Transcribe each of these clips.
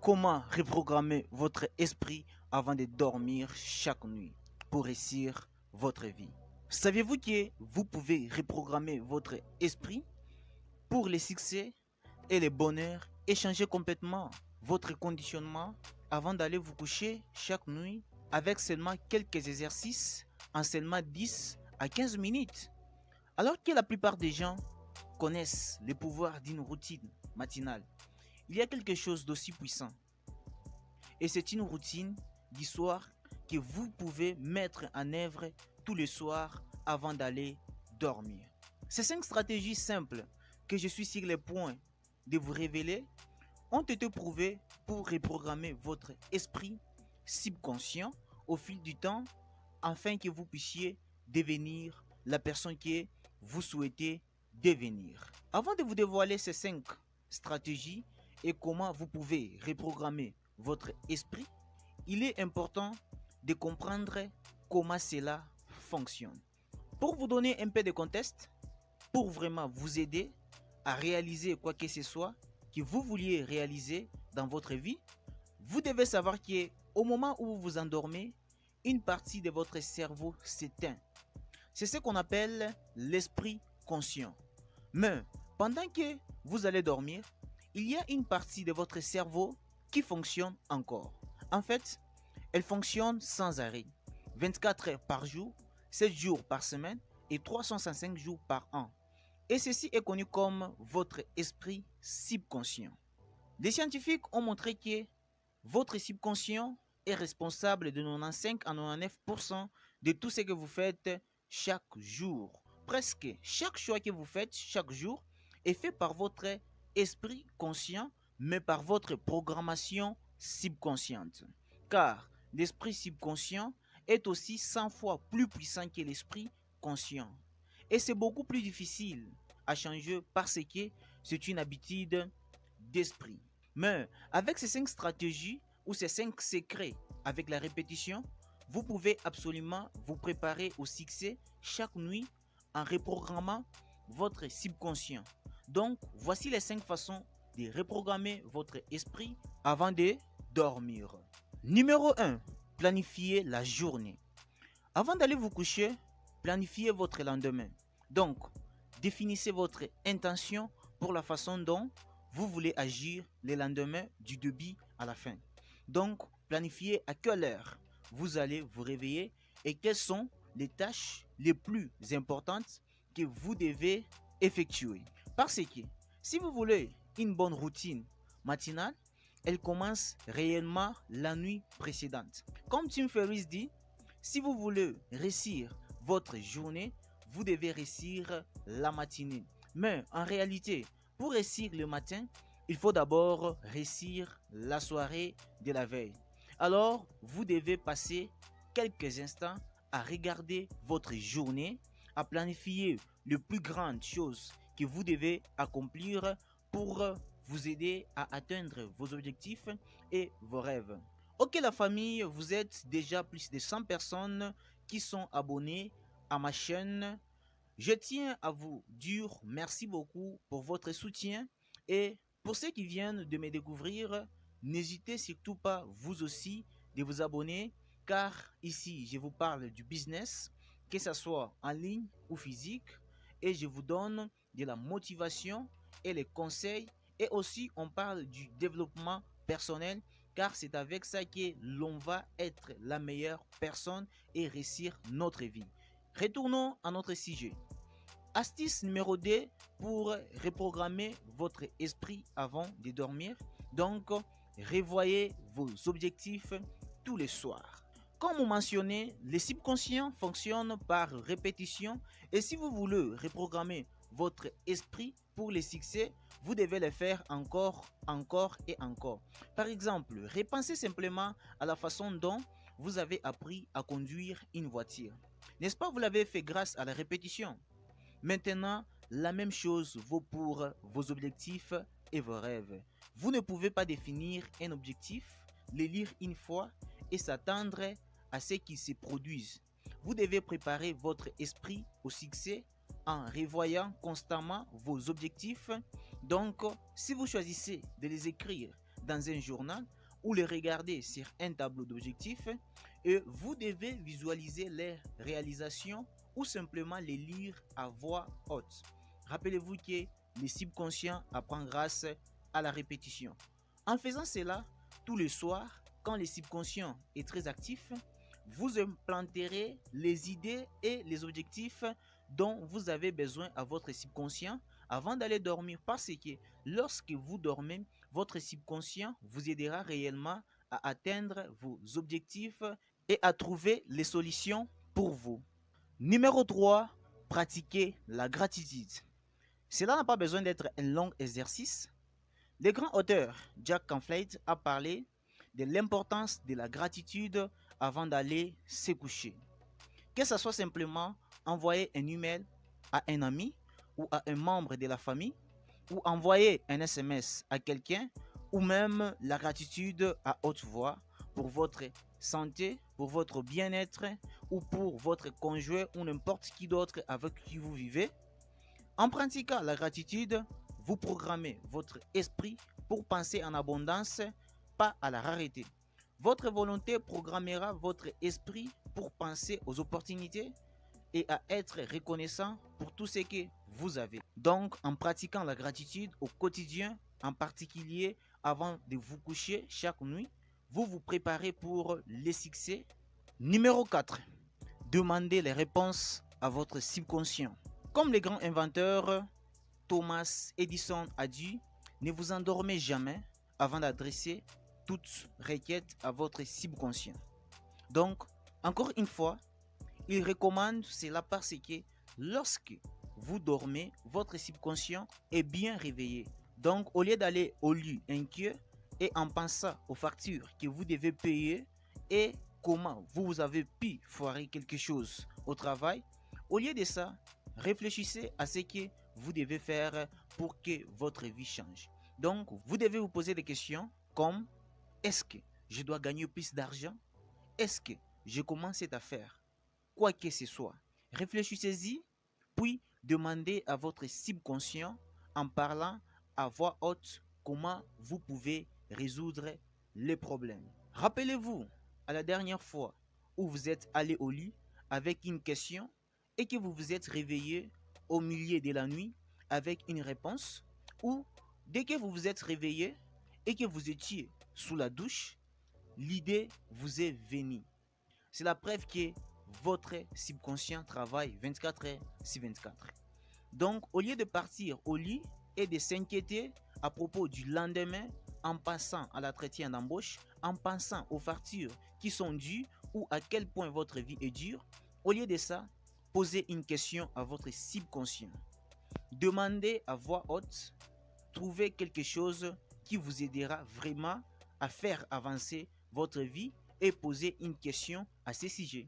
Comment reprogrammer votre esprit avant de dormir chaque nuit pour réussir votre vie? Saviez-vous que vous pouvez reprogrammer votre esprit pour le succès et le bonheur et changer complètement votre conditionnement avant d'aller vous coucher chaque nuit avec seulement quelques exercices en seulement 10 à 15 minutes? Alors que la plupart des gens connaissent le pouvoir d'une routine matinale, il y a quelque chose d'aussi puissant. Et c'est une routine du soir que vous pouvez mettre en œuvre tous les soirs avant d'aller dormir. Ces 5 stratégies simples que je suis sur le point de vous révéler ont été prouvées pour reprogrammer votre esprit subconscient au fil du temps afin que vous puissiez devenir la personne que vous souhaitez devenir. Avant de vous dévoiler ces 5 stratégies et comment vous pouvez reprogrammer votre esprit, il est important de comprendre comment cela fonctionne. Pour vous donner un peu de contexte, pour vraiment vous aider à réaliser quoi que ce soit que vous vouliez réaliser dans votre vie, vous devez savoir qu'au moment où vous vous endormez, une partie de votre cerveau s'éteint. C'est ce qu'on appelle l'esprit conscient. Mais pendant que vous allez dormir, il y a une partie de votre cerveau qui fonctionne encore. En fait, elle fonctionne sans arrêt, 24 heures par jour, 7 jours par semaine et 365 jours par an. Et ceci est connu comme votre esprit subconscient. Les scientifiques ont montré que votre subconscient est responsable de 95 à 99% de tout ce que vous faites chaque jour. Presque chaque choix que vous faites chaque jour est fait par votre esprit conscient, mais par votre programmation subconsciente. Car l'esprit subconscient est aussi 100 fois plus puissant que l'esprit conscient. Et c'est beaucoup plus difficile à changer parce que c'est une habitude d'esprit. Mais avec ces 5 stratégies ou ces 5 secrets avec la répétition, vous pouvez absolument vous préparer au succès chaque nuit en reprogrammant votre subconscient. Donc, voici les 5 façons de reprogrammer votre esprit avant de dormir. Numéro 1. Planifiez la journée. Avant d'aller vous coucher, planifiez votre lendemain. Donc, définissez votre intention pour la façon dont vous voulez agir le lendemain du début à la fin. Donc, planifiez à quelle heure vous allez vous réveiller et quelles sont les tâches les plus importantes que vous devez effectuer. Parce que si vous voulez une bonne routine matinale, elle commence réellement la nuit précédente. Comme Tim Ferriss dit, si vous voulez réussir votre journée, vous devez réussir la matinée. Mais en réalité, pour réussir le matin, il faut d'abord réussir la soirée de la veille. Alors, vous devez passer quelques instants à regarder votre journée, à planifier les plus grandes choses que vous devez accomplir pour vous aider à atteindre vos objectifs et vos rêves. Ok la famille, vous êtes déjà plus de 100 personnes qui sont abonnées à ma chaîne. Je tiens à vous dire merci beaucoup pour votre soutien et pour ceux qui viennent de me découvrir, n'hésitez surtout pas vous aussi de vous abonner car ici je vous parle du business, que ce soit en ligne ou physique, et je vous donne de la motivation et les conseils et aussi on parle du développement personnel car c'est avec ça que l'on va être la meilleure personne et réussir notre vie. Retournons à notre sujet. Astuce numéro 2 pour reprogrammer votre esprit avant de dormir. Donc, revoyez vos objectifs tous les soirs. Comme on mentionnait, le subconscient fonctionne par répétition et si vous voulez reprogrammer votre esprit pour le succès, vous devez le faire encore, encore et encore. Par exemple, repensez simplement à la façon dont vous avez appris à conduire une voiture. N'est-ce pas, vous l'avez fait grâce à la répétition? Maintenant, la même chose vaut pour vos objectifs et vos rêves. Vous ne pouvez pas définir un objectif, le lire une fois et s'attendre à ce qu'il se produise. Vous devez préparer votre esprit au succès en revoyant constamment vos objectifs. Donc, si vous choisissez de les écrire dans un journal ou les regarder sur un tableau d'objectifs et vous devez visualiser les réalisations ou simplement les lire à voix haute. Rappelez-vous que le subconscient apprend grâce à la répétition. En faisant cela, tous les soirs, quand le subconscient est très actif, vous implanterez les idées et les objectifs dont vous avez besoin à votre subconscient avant d'aller dormir, parce que lorsque vous dormez, votre subconscient vous aidera réellement à atteindre vos objectifs et à trouver les solutions pour vous. Numéro 3, pratiquez la gratitude. Cela n'a pas besoin d'être un long exercice. Le grand auteur Jack Canfield a parlé de l'importance de la gratitude avant d'aller se coucher. Que ce soit simplement envoyer un email à un ami ou à un membre de la famille, ou envoyer un SMS à quelqu'un, ou même la gratitude à haute voix pour votre santé, pour votre bien-être, ou pour votre conjoint ou n'importe qui d'autre avec qui vous vivez. En pratiquant la gratitude, vous programmez votre esprit pour penser en abondance, pas à la rareté. Votre volonté programmera votre esprit pour penser aux opportunités et à être reconnaissant pour tout ce que vous avez. Donc, en pratiquant la gratitude au quotidien, en particulier avant de vous coucher chaque nuit, vous vous préparez pour les succès. Numéro 4. Demandez les réponses à votre subconscient. Comme le grand inventeur Thomas Edison a dit, ne vous endormez jamais avant d'adresser toute requête à votre subconscient. Donc, encore une fois, il recommande cela parce que lorsque vous dormez, votre subconscient est bien réveillé. Donc, au lieu d'aller au lit inquiet et en pensant aux factures que vous devez payer et comment vous avez pu foirer quelque chose au travail, au lieu de ça, réfléchissez à ce que vous devez faire pour que votre vie change. Donc, vous devez vous poser des questions comme: est-ce que je dois gagner plus d'argent? Est-ce que je commence cette affaire? Quoi que ce soit, réfléchissez-y, puis demandez à votre subconscient en parlant à voix haute comment vous pouvez résoudre les problèmes. Rappelez-vous à la dernière fois où vous êtes allé au lit avec une question et que vous vous êtes réveillé au milieu de la nuit avec une réponse, ou dès que vous vous êtes réveillé et que vous étiez sous la douche, l'idée vous est venue. C'est la preuve que votre subconscient travaille 24 heures sur 24. Donc, au lieu de partir au lit et de s'inquiéter à propos du lendemain, en passant à l'entretien d'embauche, en pensant aux factures qui sont dues ou à quel point votre vie est dure, au lieu de ça, posez une question à votre subconscient. Demandez à voix haute, trouvez quelque chose qui vous aidera vraiment à faire avancer votre vie et posez une question à ce sujet.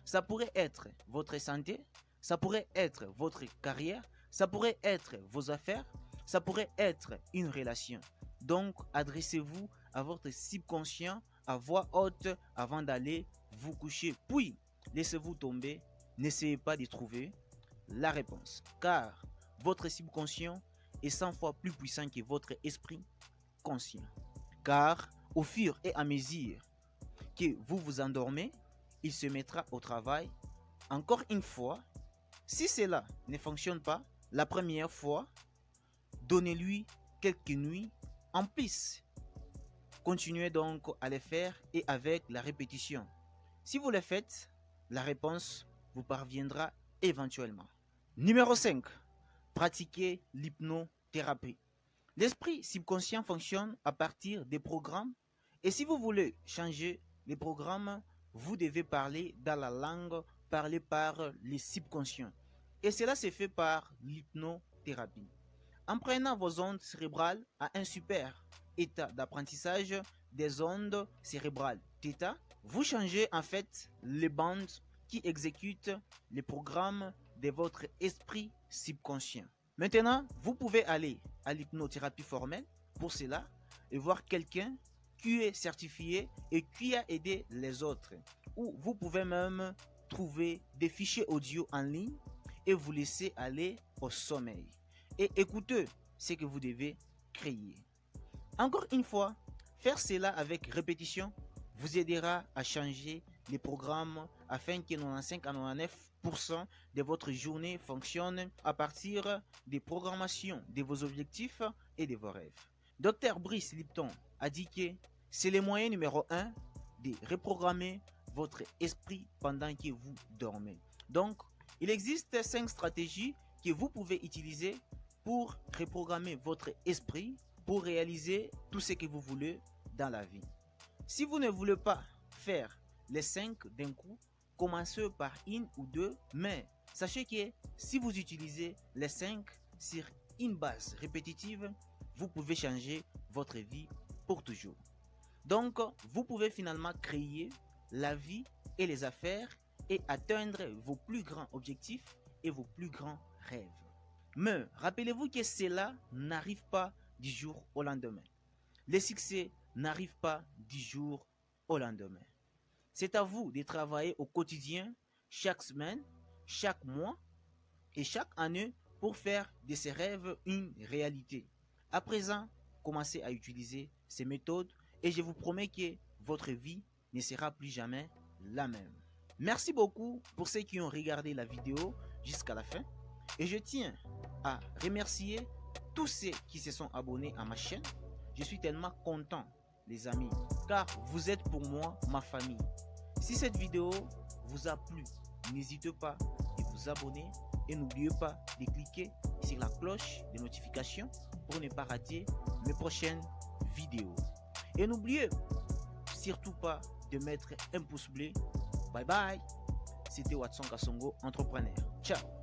Ça pourrait être votre santé, ça pourrait être votre carrière, ça pourrait être vos affaires, ça pourrait être une relation. Donc, adressez-vous à votre subconscient à voix haute avant d'aller vous coucher. Puis, laissez-vous tomber, n'essayez pas de trouver la réponse. Car votre subconscient est 100 fois plus puissant que votre esprit conscient. Car au fur et à mesure que vous vous endormez, il se mettra au travail. Encore une fois, si cela ne fonctionne pas la première fois, donnez-lui quelques nuits en plus. Continuez donc à le faire et avec la répétition. Si vous le faites, la réponse vous parviendra éventuellement. Numéro 5. Pratiquez l'hypnothérapie. L'esprit subconscient fonctionne à partir des programmes et si vous voulez changer les programmes, vous devez parler dans la langue parlée par les subconscients. Et cela se fait par l'hypnothérapie. En prenant vos ondes cérébrales à un super état d'apprentissage des ondes cérébrales θ, vous changez en fait les bandes qui exécutent les programmes de votre esprit subconscient. Maintenant, vous pouvez aller à l'hypnothérapie formelle pour cela et voir quelqu'un qui est certifié et qui a aidé les autres. Ou vous pouvez même trouver des fichiers audio en ligne et vous laisser aller au sommeil. Et écoutez ce que vous devez créer. Encore une fois, Faire cela avec répétition vous aidera à changer les programmes afin que 95 à 99% de votre journée fonctionne à partir des programmations de vos objectifs et de vos rêves. Dr Brice Lipton a dit que c'est le moyen numéro 1 de reprogrammer votre esprit pendant que vous dormez. Donc, il existe 5 stratégies que vous pouvez utiliser pour reprogrammer votre esprit pour réaliser tout ce que vous voulez dans la vie. Si vous ne voulez pas faire les 5 d'un coup, commencez par une ou deux, mais sachez que si vous utilisez les 5 sur une base répétitive, vous pouvez changer votre vie pour toujours. Donc, vous pouvez finalement créer la vie et les affaires et atteindre vos plus grands objectifs et vos plus grands rêves. Mais rappelez-vous que cela n'arrive pas du jour au lendemain. Le succès n'arrive pas du jour au lendemain. C'est à vous de travailler au quotidien, chaque semaine, chaque mois et chaque année pour faire de ces rêves une réalité. À présent, commencez à utiliser ces méthodes et je vous promets que votre vie ne sera plus jamais la même. Merci beaucoup pour ceux qui ont regardé la vidéo jusqu'à la fin et je tiens à remercier tous ceux qui se sont abonnés à ma chaîne. Je suis tellement content, les amis, car vous êtes pour moi ma famille. Si cette vidéo vous a plu, n'hésitez pas à vous abonner et n'oubliez pas de cliquer sur la cloche de notification pour ne pas rater mes prochaines vidéos. Et n'oubliez surtout pas de mettre un pouce bleu. Bye bye. C'était Watson Kasongo, entrepreneur. Ciao.